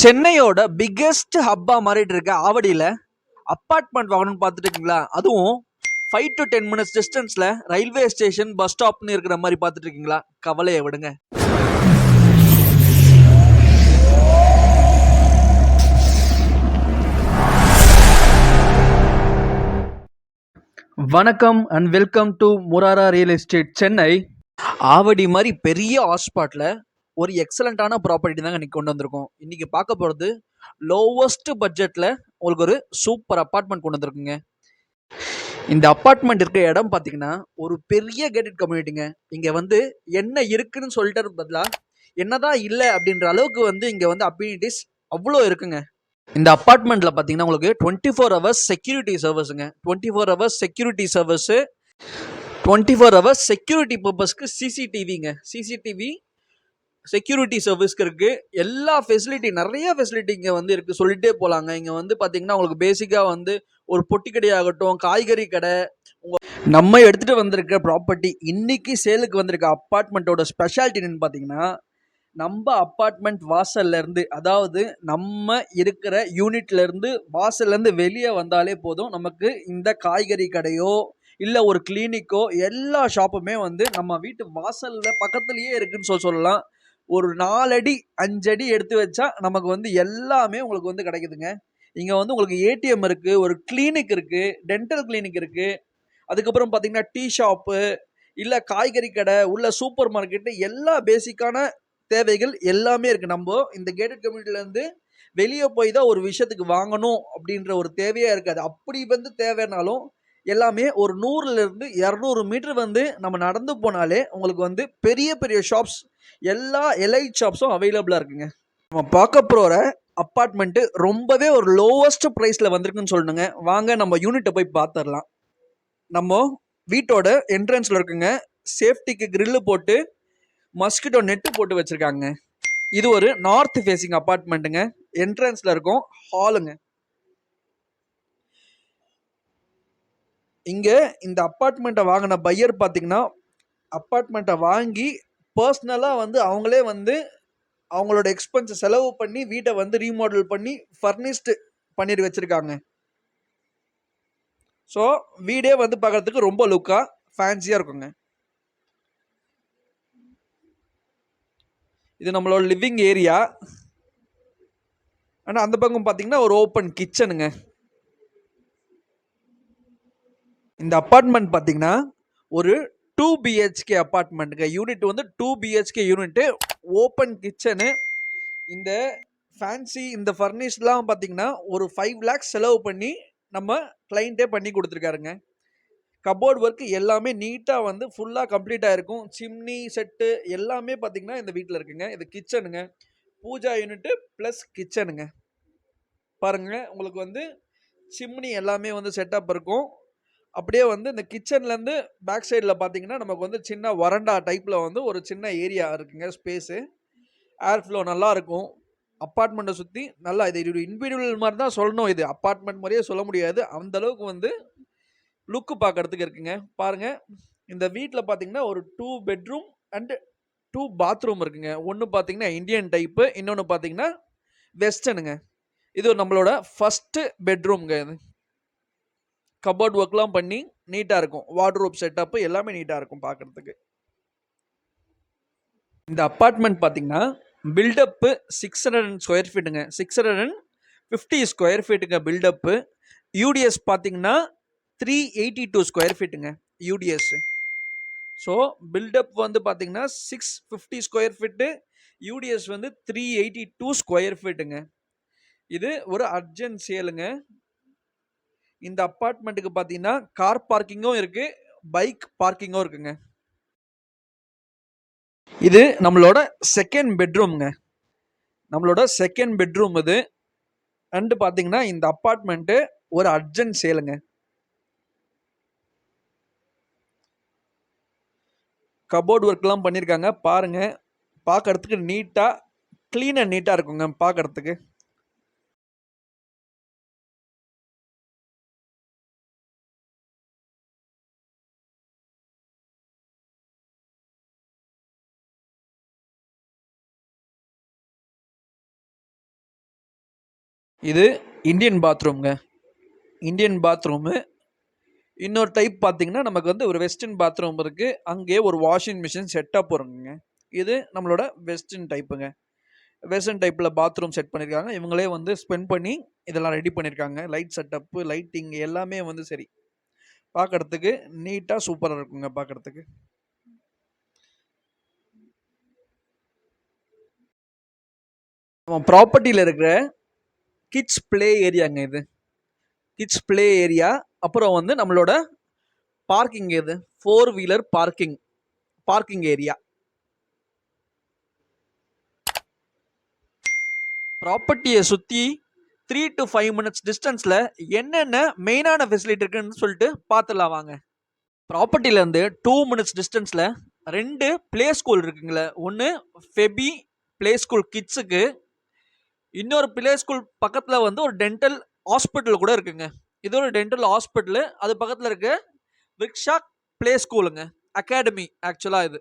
சென்னையோட பிக்கெஸ்ட் ஹப்பா மாறிட்டு இருக்க ஆவடியில அப்பார்ட்மெண்ட் வாங்கணும்னு பார்த்துட்டு இருக்கீங்களா? அதுவும் 5 to 10 minutes டிஸ்டன்ஸ்ல ரயில்வே ஸ்டேஷன் பஸ் ஸ்டாப்னு இருக்கிற மாதிரி பார்த்துட்டு இருக்கீங்களா? கவலையை விடுங்க. வணக்கம் and welcome to Murara real estate Chennai. Avadi மாதிரி பெரிய ஹாட்ஸ்பாட்ல ஒரு எக்ஸலண்டான ப்ராப்பர்ட்டி தாங்க இன்னைக்கு கொண்டு வந்திருக்கோம். இன்னைக்கு பார்க்க போகிறது லோவஸ்ட் பட்ஜெட்டில் உங்களுக்கு ஒரு சூப்பர் அப்பார்ட்மெண்ட் கொண்டு வந்திருக்குங்க. இந்த அப்பார்ட்மெண்ட் இருக்க இடம் பார்த்தீங்கன்னா ஒரு பெரிய கேட்டட் கம்யூனிட்டிங்க. இங்கே வந்து என்ன இருக்குன்னு சொல்லிட்டு பதிலாக என்னதான் இல்லை அப்படின்ற அளவுக்கு வந்து இங்கே வந்து அம்யூனிட்டிஸ் அவ்வளோ இருக்குங்க. இந்த அப்பார்ட்மெண்ட்டில் பார்த்தீங்கன்னா உங்களுக்கு 24 hours செக்யூரிட்டி சர்வீஸுங்க. 24 hours security service, 24 hours security பர்பஸ்க்கு சிசிடிவிங்க. சிசிடிவி செக்யூரிட்டி சர்வீஸ்க்கு இருக்குது. எல்லா ஃபெசிலிட்டி, நிறைய ஃபெசிலிட்டி இங்கே வந்து இருக்குது, சொல்லிகிட்டே போகலாங்க. இங்கே வந்து பார்த்தீங்கன்னா உங்களுக்கு பேசிக்காக வந்து ஒரு பொட்டி கடையாகட்டும், காய்கறி கடை, நம்ம எடுத்துகிட்டு வந்திருக்க ப்ராப்பர்ட்டி இன்னைக்கு சேலுக்கு வந்திருக்க அப்பார்ட்மெண்ட்டோட ஸ்பெஷாலிட்டி என்னன்னு பார்த்தீங்கன்னா, நம்ம அப்பார்ட்மெண்ட் வாசல்லேருந்து, அதாவது நம்ம இருக்கிற யூனிட்லேருந்து வாசல்லேருந்து வெளியே வந்தாலே போதும், நமக்கு இந்த காய்கறி கடையோ இல்லை ஒரு கிளினிக்கோ எல்லா ஷாப்புமே வந்து நம்ம வீட்டு வாசலில் பக்கத்துலேயே இருக்குதுன்னு சொல்லலாம். ஒரு 4 அடி 5 அடி எடுத்து வச்சா நமக்கு வந்து எல்லாமே உங்களுக்கு வந்து கிடைக்குதுங்க. இங்கே வந்து உங்களுக்கு ஏடிஎம் இருக்குது, ஒரு கிளினிக் இருக்குது, டென்டல் கிளினிக் இருக்குது, அதுக்கப்புறம் பார்த்தீங்கன்னா டீ ஷாப்பு, இல்லை காய்கறி கடை, உள்ள சூப்பர் மார்க்கெட்டு, எல்லா பேசிக்கான தேவைகள் எல்லாமே இருக்குது. நம்ம இந்த கேட்டட் கம்யூனிட்டிலேருந்து வெளியே போய் தான் ஒரு விஷயத்துக்கு வாங்கணும் அப்படின்ற ஒரு தேவையாக இருக்காது. அப்படி வந்து தேவைனாலும் எல்லாமே ஒரு 100லேருந்து 200 மீட்டர் வந்து நம்ம நடந்து போனாலே உங்களுக்கு வந்து பெரிய பெரிய ஷாப்ஸ், எல்லா எலைட் ஷாப்ஸும் அவைலபிளாக இருக்குங்க. நம்ம பார்க்க போகிற அப்பார்ட்மெண்ட்டு ரொம்பவே ஒரு லோவஸ்ட் ப்ரைஸில் வந்திருக்குன்னு சொல்லணுங்க. வாங்க நம்ம யூனிட்டை போய் பார்த்துடலாம். நம்ம வீட்டோட என்ட்ரன்ஸில் இருக்குங்க, சேஃப்டிக்கு கிரில்லு போட்டு மஸ்கிட்டோ நெட்டு போட்டு வச்சுருக்காங்க. இது ஒரு நார்த் ஃபேஸிங் அப்பார்ட்மெண்ட்டுங்க. என்ட்ரன்ஸில் இருக்கும் ஹாலுங்க. இங்கே இந்த அப்பார்ட்மெண்ட்டை வாங்கின பையர் பார்த்தீங்கன்னா அப்பார்ட்மெண்ட்டை வாங்கி பர்சனலாக வந்து அவங்களே வந்து அவங்களோட எக்ஸ்பென்ஸை செலவு பண்ணி வீட்டை வந்து ரீமாடல் பண்ணி ஃபர்னிஷ்டு பண்ணிட்டு வச்சுருக்காங்க. ஸோ வீடே வந்து பார்க்குறதுக்கு ரொம்ப லுக்காக ஃபேன்சியாக இருக்குங்க. இது நம்மளோட லிவிங் ஏரியா. ஆனால் அந்த பக்கம் பார்த்தீங்கன்னா ஒரு ஓப்பன் கிச்சனுங்க. இந்த அப்பார்ட்மெண்ட் பார்த்தீங்கன்னா ஒரு 2 BHK அப்பார்ட்மெண்ட்டுங்க. யூனிட் வந்து 2 BHK யூனிட்டு, ஓப்பன் கிச்சனு. இந்த ஃபேன்சி இந்த ஃபர்னிஷ்லாம் பார்த்தீங்கன்னா ஒரு 5 lakhs செலவு பண்ணி நம்ம கிளைண்ட்டே பண்ணி கொடுத்துருக்காருங்க. கபோர்ட் ஒர்க் எல்லாமே நீட்டாக வந்து ஃபுல்லாக கம்ப்ளீட்டாக இருக்கும். சிம்னி செட்டு எல்லாமே பார்த்தீங்கன்னா இந்த வீட்டில் இருக்குங்க. இது கிச்சனுங்க, பூஜா யூனிட்டு ப்ளஸ் கிச்சனுங்க. பாருங்கள், உங்களுக்கு வந்து சிம்னி எல்லாமே வந்து செட்டப் இருக்கும். அப்படியே வந்து இந்த கிச்சன்லேருந்து பேக் சைடில் பார்த்தீங்கன்னா நமக்கு வந்து சின்ன வறண்டா டைப்பில் வந்து ஒரு சின்ன ஏரியா இருக்குங்க, ஸ்பேஸு. ஏர் ஃப்ளோ நல்லாயிருக்கும். அப்பார்ட்மெண்ட்டை சுற்றி நல்லா, இது இண்டிவிஜுவல் மாதிரி தான் சொல்லணும், இது அப்பார்ட்மெண்ட் மாதிரியே சொல்ல முடியாது. அந்தளவுக்கு வந்து லுக்கு பார்க்குறதுக்கு இருக்குங்க. பாருங்கள், இந்த வீட்டில் பார்த்தீங்கன்னா ஒரு 2 bedroom அண்டு 2 bathroom இருக்குங்க. ஒன்று பார்த்தீங்கன்னா இந்தியன் டைப்பு, இன்னொன்று பார்த்தீங்கன்னா வெஸ்டர்னுங்க. இது நம்மளோட ஃபஸ்ட்டு பெட்ரூம்ங்க. இது கபோர்ட் ஒர்க்லாம் பண்ணி நீட்டாக இருக்கும். வார்ட்ரோப் செட்டப்பு எல்லாமே நீட்டாக இருக்கும் பார்க்குறதுக்கு. இந்த அப்பார்ட்மெண்ட் பார்த்தீங்கன்னா பில்டப்பு 600 ஸ்கொயர் ஃபீட்டுங்க. 650 ஸ்கொயர் ஃபீட்டுங்க பில்டப்பு. யூடிஎஸ் பார்த்தீங்கன்னா 382 ஸ்கொயர் ஃபீட்டுங்க யூடிஎஸ். ஸோ பில்டப் வந்து பார்த்தீங்கன்னா 650 ஸ்கொயர் ஃபீட்டு, யூடிஎஸ் வந்து 382 ஸ்கொயர் ஃபீட்டுங்க. இது ஒரு அர்ஜென்ட் சேலுங்க. இந்த அப்பார்ட்மெண்ட்டுக்கு பார்த்தீங்கன்னா கார் பார்க்கிங்கும் இருக்குது, பைக் பார்க்கிங்கும் இருக்குங்க. இது நம்மளோட செகண்ட் பெட்ரூம்ங்க. நம்மளோட செகண்ட் பெட்ரூம் இது. அண்டு பார்த்தீங்கன்னா இந்த அப்பார்ட்மெண்ட்டு ஒரு அர்ஜென்ட் சேலுங்க. கபோர்ட் ஒர்க்லாம் பண்ணியிருக்காங்க. பாருங்கள், பார்க்குறதுக்கு நீட்டாக க்ளீன் அண்ட் நீட்டாக இருக்குங்க பார்க்குறதுக்கு. இது இந்தியன் பாத்ரூம்ங்க. Indian bathroom. இன்னொரு டைப் பார்த்தீங்கன்னா நமக்கு வந்து ஒரு வெஸ்டர்ன் பாத்ரூம் இருக்குது. அங்கேயே ஒரு வாஷிங் மிஷின் செட்டப் வருங்க. இது நம்மளோட வெஸ்டர்ன் டைப்புங்க. வெஸ்டர்ன் டைப்பில் பாத்ரூம் செட் பண்ணியிருக்காங்க. இவங்களே வந்து ஸ்பெண்ட் பண்ணி இதெல்லாம் ரெடி பண்ணியிருக்காங்க. லைட் செட்டப்பு, லைட்டிங் எல்லாமே வந்து சரி பார்க்குறதுக்கு நீட்டாக சூப்பராக இருக்குங்க பார்க்குறதுக்கு. நம்ம ப்ராப்பர்ட்டியில் இருக்கிற கிட்ஸ் ப்ளே ஏரியாங்க இது. Kids play area. அப்புறம் வந்து நம்மளோட பார்க்கிங் இது 4 வீலர் பார்க்கிங் ஏரியா. ப்ராப்பர்ட்டியை சுற்றி 3 to 5 minutes டிஸ்டன்ஸில் என்னென்ன மெயினான ஃபெசிலிட்டி இருக்குன்னு சொல்லிட்டு பார்த்துலாம் வாங்க. ப்ராப்பர்ட்டிலேருந்து 2 minutes டிஸ்டன்ஸில் 2 ப்ளே ஸ்கூல் இருக்குங்களே. ஒன்று ஃபெபி ப்ளே ஸ்கூல் கிட்ஸுக்கு, இன்னொரு ப்ளே ஸ்கூல் பக்கத்தில் வந்து ஒரு டென்டல் ஹாஸ்பிட்டல் கூட இருக்குங்க. இது ஒரு டென்டல் ஹாஸ்பிட்டலு. அது பக்கத்தில் இருக்க விக்ஷா ப்ளே ஸ்கூலுங்க, அகாடமி ஆக்சுவலாக இது.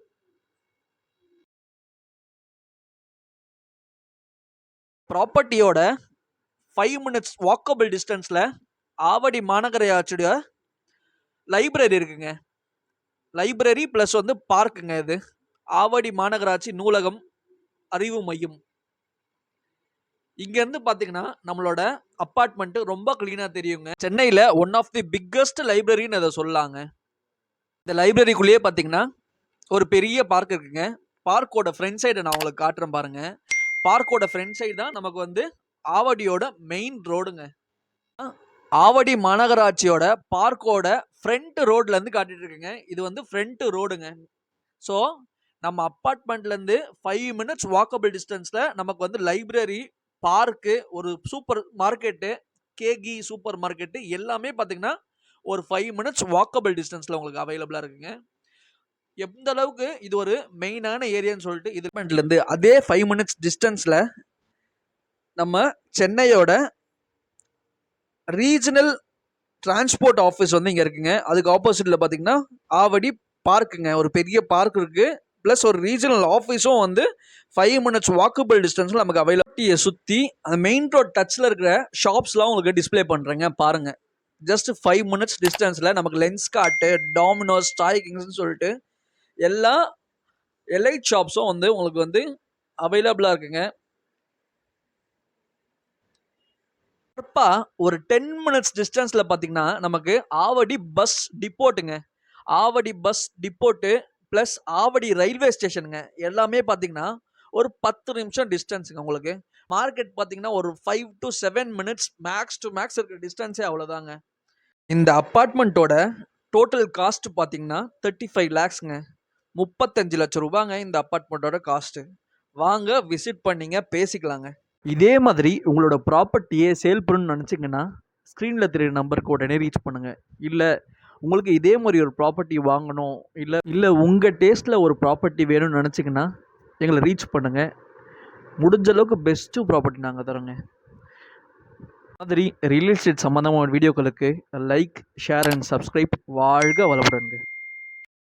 ப்ராப்பர்ட்டியோட 5 minutes வாக்கபிள் டிஸ்டன்ஸில் ஆவடி மாநகராட்சியோட லைப்ரரி இருக்குங்க. லைப்ரரி ப்ளஸ் வந்து பார்க்குங்க இது. ஆவடி மாநகராட்சி நூலகம், அறிவு மையம். இங்கேருந்து பார்த்தீங்கன்னா நம்மளோட அப்பார்ட்மெண்ட்டு ரொம்ப க்ளீனாக தெரியுங்க. சென்னையில் ஒன் ஆஃப் தி பிக்கஸ்ட் லைப்ரரின்னு அதை சொல்லாங்க. இந்த லைப்ரரிக்குள்ளேயே பார்த்தீங்கன்னா ஒரு பெரிய பார்க் இருக்குங்க. பார்க்கோட ஃப்ரண்ட் சைடை நான் உங்களுக்கு காட்டுறேன் பாருங்க. பார்க்கோட ஃப்ரண்ட் சைடு தான் நமக்கு வந்து ஆவடியோட மெயின் ரோடுங்க. ஆவடி மாநகராட்சியோட பார்க்கோட ஃப்ரண்ட் ரோட்லேருந்து காட்டிட்டு இருக்குங்க. இது வந்து ஃப்ரண்ட் ரோடுங்க. ஸோ நம்ம அப்பார்ட்மெண்ட்லேருந்து 5 minutes வாக்கபிள் டிஸ்டன்ஸில் நமக்கு வந்து லைப்ரரி, பார்க்கு, ஒரு சூப்பர் மார்க்கெட்டு, கேகி சூப்பர் மார்க்கெட்டு எல்லாமே பார்த்தீங்கன்னா ஒரு 5 minutes வாக்கபிள் டிஸ்டன்ஸில் உங்களுக்கு அவைலபிளாக இருக்குங்க. எந்த அளவுக்கு இது ஒரு மெயினான ஏரியான்னு சொல்லிட்டு இதுலேருந்து அதே 5 minutes டிஸ்டன்ஸில் நம்ம சென்னையோட ரீஜனல் டிரான்ஸ்போர்ட் ஆஃபீஸ் வந்து இங்கே இருக்குங்க. அதுக்கு ஆப்போசிட்டில் பார்த்தீங்கன்னா ஆவடி பார்க்குங்க. ஒரு பெரிய பார்க் இருக்குது. ப்ளஸ் ஒரு ரீஜனல் ஆஃபீஸும் வந்து 5 minutes வாக்கபிள் டிஸ்டன்ஸில் நமக்கு அவைலபிலிட்டியை சுற்றி அந்த மெயின் ரோட் டச்சில் இருக்கிற ஷாப்ஸ்லாம் உங்களுக்கு டிஸ்பிளே பண்ணுறேங்க பாருங்கள். ஜஸ்ட் 5 minutes டிஸ்டன்ஸில் நமக்கு லென்ஸ் கார்ட்டு, டாமினோஸ், டாய் கிங்ஸ்ன்னு சொல்லிட்டு எல்லா எலைட் ஷாப்ஸும் வந்து உங்களுக்கு வந்து அவைலபிளாக இருக்குங்க. ஒரு 10 minutes டிஸ்டன்ஸில் பார்த்தீங்கன்னா நமக்கு ஆவடி பஸ் டிப்போட்டுங்க. Avadi bus depot plus Avadi railway ஸ்டேஷனுங்க. எல்லாமே பார்த்தீங்கன்னா ஒரு 10 நிமிஷம் டிஸ்டன்ஸுங்க. உங்களுக்கு மார்க்கெட் பார்த்தீங்கன்னா ஒரு 5 to 7 minutes max to max இருக்கிற டிஸ்டன்ஸே அவ்வளோதாங்க. இந்த அப்பார்ட்மெண்ட்டோட டோட்டல் காஸ்ட் பார்த்தீங்கன்னா 35 lakhsங்க. 35 லட்சம் ரூபாங்க இந்த அப்பார்ட்மெண்ட்டோட காஸ்ட்டு. வாங்க விசிட் பண்ணிங்க, பேசிக்கலாங்க. இதே மாதிரி உங்களோட ப்ராப்பர்ட்டியை சேல் பண்ணணும்னு நினச்சிங்கன்னா ஸ்க்ரீனில் தெரியுற நம்பருக்கு உடனே ரீச் பண்ணுங்கள். இல்லை உங்களுக்கு இதே மாதிரி ஒரு ப்ராப்பர்ட்டி வாங்கணும், இல்லை உங்கள் டேஸ்ட்டில் ஒரு ப்ராப்பர்ட்டி வேணும்னு நினச்சிங்கன்னா எங்களை ரீச் பண்ணுங்கள். முடிஞ்ச அளவுக்கு பெஸ்ட்டு ப்ராப்பர்ட்டி நாங்கள் தரோங்க. மாதிரி ரியல் எஸ்டேட் சம்மந்தமான வீடியோக்களுக்கு லைக், ஷேர் அண்ட் சப்ஸ்கிரைப். வாழ்க வளமுடன்ங்க.